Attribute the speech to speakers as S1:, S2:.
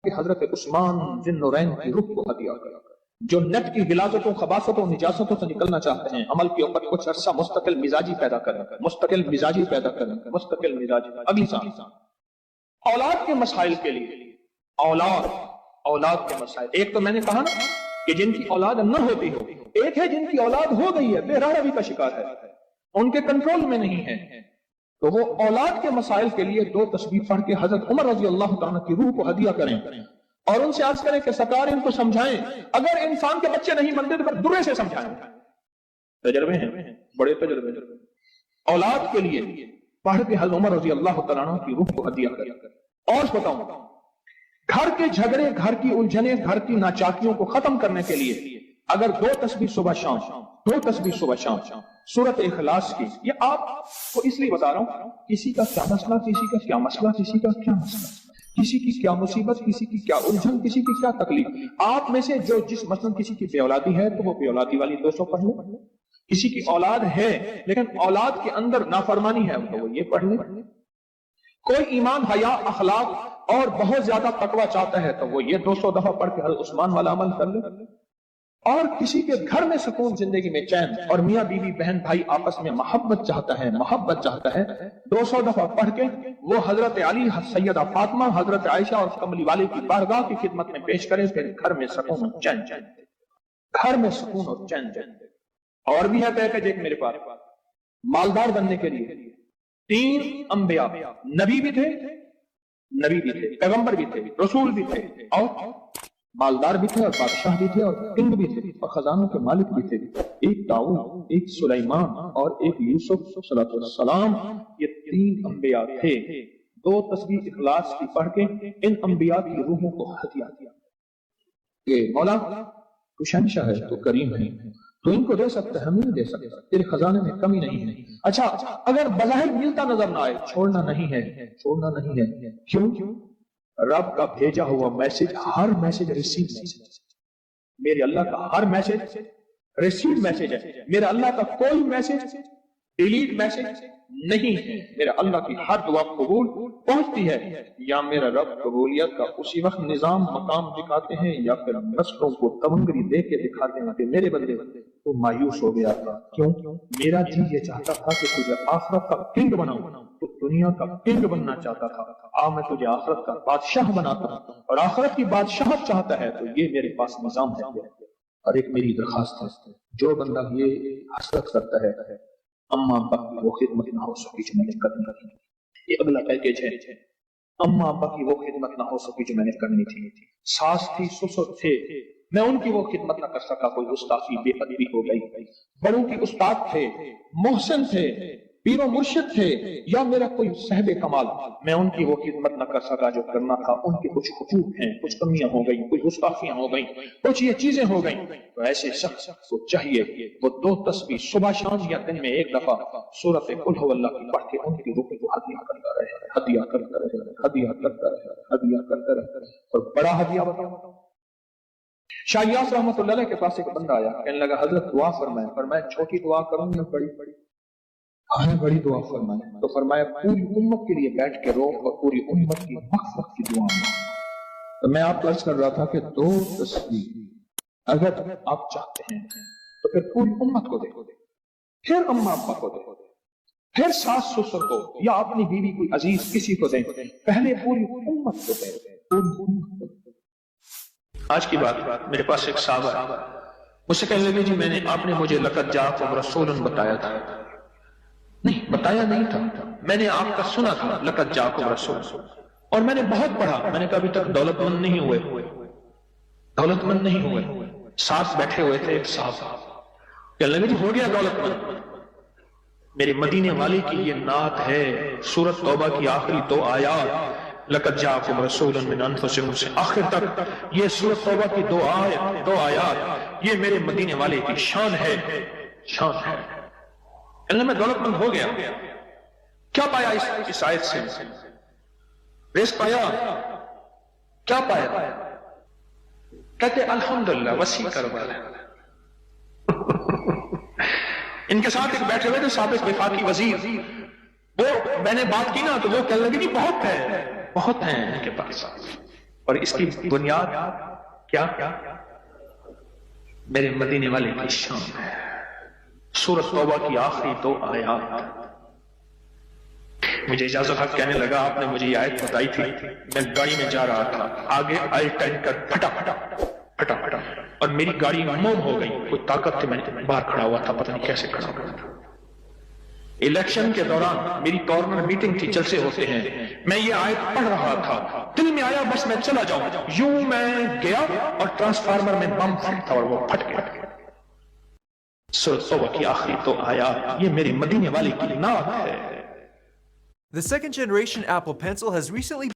S1: کہ حضرت عثمان ذی النورین کی روح کو ہدیہ کیا، جو نیٹ کی غلاظتوں خباثتوں نجاستوں سے نکلنا چاہتے ہیں، عمل کے اوپر کچھ عرصہ مستقل مزاجی پیدا کریں، مستقل مزاجی پیدا کریں، مستقل مزاجی۔ اگلی سال اولاد کے مسائل کے لیے، اولاد کے مسائل، ایک تو میں نے کہا نا کہ جن کی اولاد نہ ہوتی ہو، ایک ہے جن کی اولاد ہو گئی ہے، بے روی کا شکار ہے، ان کے کنٹرول میں نہیں ہے، تو وہ اولاد کے مسائل کے لیے 2 تسبیح پڑھ کے حضرت عمر رضی اللہ تعالیٰ کی روح کو ہدیہ کریں اور ان سے عرض کریں کہ سرکار ان کو سمجھائیں، اگر انسان کے بچے نہیں بنتے تو پھر درے سے سمجھائیں۔ تجربے ہیں، بڑے تجربے۔ اولاد کے لیے پڑھ کے حضرت عمر رضی اللہ تعالیٰ کی روح کو ہدیہ کریں۔ اور بتاؤں، گھر کے جھگڑے، گھر کی الجھنیں، گھر کی ناچاکیوں کو ختم کرنے کے لیے اگر 2 تسبیح صبح شام، 2 تسبیح صبح شام سورۃ اخلاص کی، یہ آپ کو اس لیے بتا رہا ہوں، کسی کا کیا مسئلہ، کسی کا کیا مسئلہ، کسی کا کیا مسئلہ، کسی کی کیا مصیبت، کسی کی کیا الجھن، کسی کی کیا تکلیف، آپ میں سے جو جس مثلا کسی کی بے اولادی ہے تو وہ بے اولادی والی 200 پڑھ لیں، کسی کی اولاد ہے لیکن اولاد کے اندر نافرمانی ہے تو وہ یہ پڑھ لیں، کوئی ایمان، حیا، اخلاق اور بہت زیادہ تقوی چاہتا ہے تو وہ یہ 200 دفعہ پڑھ کے حضرت عثمان والا عمل کر لے، اور کسی کے گھر میں سکون، زندگی میں چین، اور میاں بیوی بہن بھائی آپس میں محبت چاہتا ہے، محبت چاہتا ہے، 200 دفعہ پڑھ کے وہ حضرت علی، سیدہ فاطمہ، حضرت عائشہ اور کملی والے کی بارگاہ کی خدمت میں پیش کرے، پھر گھر میں سکون اور چین، گھر میں سکون اور چین۔ اور بھی ہے پیکج ایک میرے پاس، مالدار بننے کے لیے 3 انبیاء، نبی بھی تھے، پیغمبر بھی تھے، رسول بھی تھے، اور مالدار بھی تھے، اور بادشاہ بھی تھے، اور کنگ بھی تھے، اور خزانوں کے مالک بھی تھے، ایک داؤد، ایک سلیمان اور ایک یوسف صلی اللہ علیہ وسلم، یہ 3 انبیاء تھے۔ 2 تسبیح اخلاص کی پڑھ کے ان انبیاء کی روحوں کو ہدیہ دیا کہ مولا تو شہنشاہ ہے، تو کریم ہے، تو ان کو دے سکتا ہے، ہم نہیں دے سکتا، تیرے خزانے میں کمی نہیں ہے۔ اچھا، اگر بظاہر ملتا نظر نہ آئے، چھوڑنا نہیں ہے، کیوں؟ رب کا بھیجا ہوا میسج، ہر میسج ریسیو میسج، میرے اللہ کا ہر میسج ریسیو میسج ہے، میرا اللہ کا کوئی میسج ڈیلیٹ میسج نہیں ہے، میرا اللہ کی ہر دعا قبول پہنچتی ہے، یا میرا رب قبولیت کا اسی وقت نظام مقام دکھاتے ہیں، یا پھر نسلوں کو تمنگری دے کے دکھاتے ہیں کہ میرے بندے تو مایوس ہو گیا، کیوں؟ میرا جی یہ چاہتا تھا کہ تجھے آخرت کا کنگ بناؤں، تو دنیا کا کنگ بننا چاہتا تھا، میں تجھے آخرت کا بادشاہ بناتا ہوں، اور آخرت کی بادشاہت چاہتا ہے تو یہ میرے پاس نظام ہے۔ اور ایک میری درخواست ہے، جو بندہ یہ حسرت کرتا ہے اما ابا کی وہ خدمت نہ ہو سکی جو میں نے کرنی تھی، یہ اگلا پیکیج ہے، اما ابا کی وہ خدمت نہ ہو سکی جو میں نے کرنی تھی، ساس تھی، سسر تھے، میں ان کی وہ خدمت نہ کر سکا، کوئی گستاخی، بے ادبی ہو گئی، بڑوں کی استاد تھے، محسن تھے، پیر و مرشد تھے، یا میرا کوئی صاحب کمال، میں ان کی وہ خدمت نہ کر سکا جو کرنا تھا، ان کے کچھ حقوق ہیں، کچھ کمیاں ہو گئی، کچھ گستاخیاں ہو گئی، کچھ یہ چیزیں ہو گئی، تو ایسے شخص کو چاہیے وہ 2 تسبیح صبح شام یا دن میں 1 دفعہ سورۃ قل ھو اللہ کی پڑھ کے ان کی روح کو ہدیہ کرتا رہے، ہدیہ کرتا رہے، ہدیہ کرتا رہے، ہدیہ کرتا رہے۔ اور بڑا ہدیہ بتاؤ، شاہ یاس رحمۃ اللہ علیہ کے پاس ایک بندہ آیا، کہنے لگا حضرت دعا فرمائے، فرمایا چھوٹی دعا کروں یا بڑی؟ بڑی دعا فرمائے، تو فرمایا پوری امت کے لیے بیٹھ کے رو اور پوری امت کی مغفرت کی دعا مانگو۔ تو میں آپ کو عرض کر رہا تھا کہ 2 تسبیح اگر آپ چاہتے ہیں تو پھر پوری امت کو دے، پھر اماں ابا کو دے، پھر ساس سسر کو، یا اپنی بیوی کوئی عزیز کسی کو دیں، پہلے پوری امت کو دے، پوری امت کو دے۔ آج کی بات، میرے پاس ایک صحابہ ہے، مجھ سے کہنے لگے جی آپ نے مجھے لقد جاءکم رسول بتایا تھا، نہیں بتایا نہیں تھا، میں نے آپ کا سنا تھا لقد جاءکم رسول، اور میں نے بہت پڑھا، میں نے کہا ابھی تک دولت مند نہیں ہوئے، ساتھ بیٹھے ہوئے تھے ایک صاحب، کہنے لگے جی ہو گیا دولت مند، میرے مدینے والے کی یہ نعت ہے، سورۃ توبہ کی آخری 2 آیات، لقد جاءکم رسول من انفسکم سے آخر تک، یہ سورۃ توبہ کی 2 آیات، یہ میرے مدینے والے کی شان ہے، شان ہے۔ اللہ میں دولت مند ہو گیا، کیا پایا اس آیت سے؟ رزق پایا، کیا پایا؟ کہتے الحمدللہ وسیع کاروبار ہے۔ ان کے ساتھ ایک بیٹھے ہوئے تھے سابق وفاقی وزیر، وہ میں نے بات کی نا تو وہ کہنے لگے جی بہت ہیں ان کے پاس، اور اس کی بنیاد کیا؟ میرے مدینے والے کی شان ہے. سورۃ توبہ کی آخری 2 آیات. مجھے اجازت حق کہنے لگا آپ نے مجھے یہ آیت بتائی تھی، میں گاڑی میں جا رہا تھا، آگے آئی ٹینکر پھٹا اور میری گاڑی موم ہو گئی. کوئی طاقت تھی، میں باہر کھڑا ہوا تھا، پتہ نہیں کیسے کھڑا ہوا تھا. الیکشن کے دوران میری کارنر میٹنگ تھی، جلسے ہوتے ہیں، میں یہ آیت پڑھ رہا تھا، دل میں آیا بس میں چلا جاؤں. یوں میں گیا اور ٹرانسفارمر میں بم تھا اور وہ پھٹ گیا. سورۃ توبہ کی آخری 2 آیات، یہ میرے مدینے والے کی نعت ہے.
S2: The second generation Apple Pencil has recently